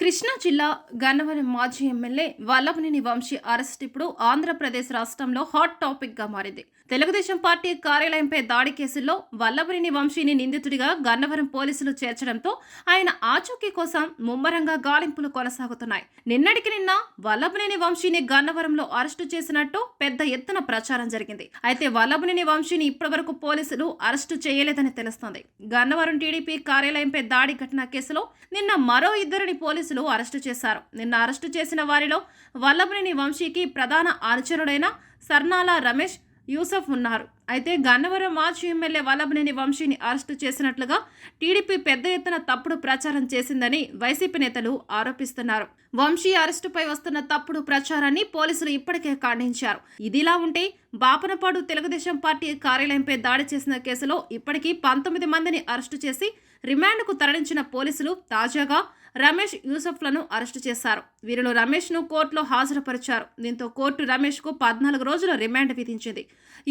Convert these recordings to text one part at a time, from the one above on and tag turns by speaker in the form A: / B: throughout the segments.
A: కృష్ణా జిల్లా గన్నవరం మాజీ MLA Vallabhaneni Vamsi arrest ఇప్పుడు ఆంధ్రప్రదేశ్ రాష్ట్రంలో హాట్ టాపిక్ గా మారింది. తెలుగుదేశం పార్టీ కార్యాలయంపై దాడి కేసుల్లో వల్లభనేని వంశీని నిందితుడిగా గన్నవరం పోలీసులు చేర్చడంతో ఆయన ఆచూకీ కోసం ముమ్మరంగా గాలింపులు కొనసాగుతున్నాయి. నిన్నటికి నిన్న వల్లభనేని వంశీని గన్నవరంలో అరెస్టు చేసినట్టు పెద్ద ఎత్తున ప్రచారం జరిగింది. అయితే వల్లభనేని వంశీని ఇప్పటివరకు పోలీసులు అరెస్టు చేయలేదని తెలుస్తోంది. గన్నవరం టీడీపీ కార్యాలయంపై దాడి ఘటన కేసులో నిన్న మరో ఇద్దరిని పోలీసులు అరెస్టు చేశారు. నిన్న అరెస్టు చేసిన వారిలో వల్లభనేని వంశీకి ప్రధాన అనుచరుడైన సర్నాల రమేష్, యూసఫ్ ఉన్నారు. అయితే గన్నవరం మాజీ ఎమ్మెల్యే వల్లభనేని వంశీని అరెస్టు చేసినట్లుగా టీడీపీ పెద్ద ఎత్తున తప్పుడు ప్రచారం చేసిందని వైసీపీ నేతలు ఆరోపిస్తున్నారు. వంశీ అరెస్టుపై వస్తున్న తప్పుడు ప్రచారాన్ని పోలీసులు ఇప్పటికే ఖండించారు. ఇదిలా ఉంటే బాపనపాడు తెలుగుదేశం పార్టీ కార్యాలయంపై దాడి చేసిన కేసులో ఇప్పటికీ 19 మందిని అరెస్టు చేసి రిమాండ్కు తరలించిన పోలీసులు తాజాగా రమేష్, యూసఫ్లను అరెస్టు చేశారు. వీరిలో రమేష్ను కోర్టులో హాజరుపరిచారు. దీంతో కోర్టు రమేష్కు 14 రోజుల రిమాండ్ విధించింది.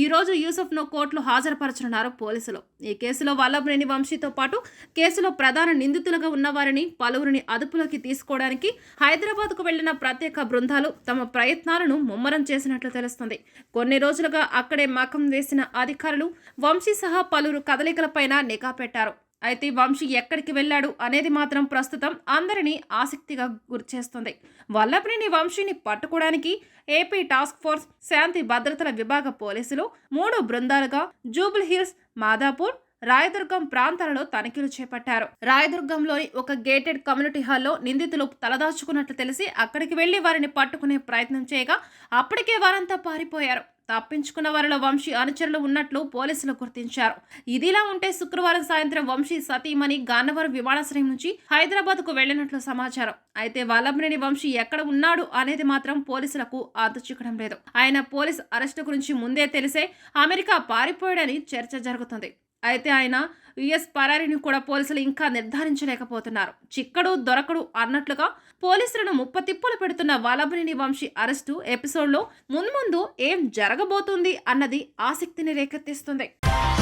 A: ఈ రోజు యూసఫ్ను కోర్టులో హాజరుపరచనున్నారు పోలీసులు. ఈ కేసులో వల్లభనేని వంశీతో పాటు కేసులో ప్రధాన నిందితులుగా ఉన్నవారిని పలువురిని అదుపులోకి తీసుకోవడానికి హైదరాబాద్కు వెళ్లిన ప్రత్యేక బృందాలు తమ ప్రయత్నాలను ముమ్మరం చేసినట్లు తెలుస్తుంది. కొన్ని రోజులుగా అక్కడే మకం వేసిన అధికారులు వంశీ సహా పలువురు కదలికలపైన నిఘా పెట్టారు. అయితే వంశీ ఎక్కడికి వెళ్ళాడు అనేది మాత్రం ప్రస్తుతం అందరినీ ఆసక్తిగా గురిచేస్తుంది. వల్లభనేని వంశీని పట్టుకోవడానికి ఏపీ టాస్క్ ఫోర్స్ శాంతి భద్రతల విభాగ పోలీసులు 3 బృందాలుగా జూబ్లీహిల్స్, మాదాపూర్, రాయదుర్గం ప్రాంతాలలో తనిఖీలు చేపట్టారు. రాయదుర్గంలోని ఒక గేటెడ్ కమ్యూనిటీ హాల్లో నిందితులు తలదాచుకున్నట్లు తెలిసి అక్కడికి వెళ్లి వారిని పట్టుకునే ప్రయత్నం చేయగా అప్పటికే వారంతా పారిపోయారు. తప్పించుకున్న వారిలో వంశీ అనుచరులు ఉన్నట్లు పోలీసులు గుర్తించారు. ఇదిలా ఉంటే శుక్రవారం సాయంత్రం వంశీ సతీమణి గన్నవరం విమానాశ్రయం నుంచి హైదరాబాద్కు వెళ్లినట్లు సమాచారం. అయితే వల్లభనేని వంశీ ఎక్కడ ఉన్నాడు అనేది మాత్రం పోలీసులకు ఆదుచిక్కడం లేదు. ఆయన పోలీస్ అరెస్టు గురించి ముందే తెలిసే అమెరికా పారిపోయాడని చర్చ జరుగుతుంది. అయితే ఆయన యుఎస్ పరారీని కూడా పోలీసులు ఇంకా నిర్ధారించలేకపోతున్నారు. చిక్కడు దొరకడు అన్నట్లుగా పోలీసులను ముప్పతిప్పులు పెడుతున్న వల్లభనేని వంశీ అరెస్టు ఎపిసోడ్లో మున్ముందు ఏం జరగబోతుంది అన్నది ఆసక్తిని రేకెత్తిస్తుంది.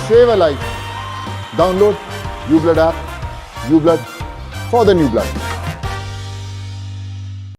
B: Save a life. Download uBlood app. uBlood for the new blood.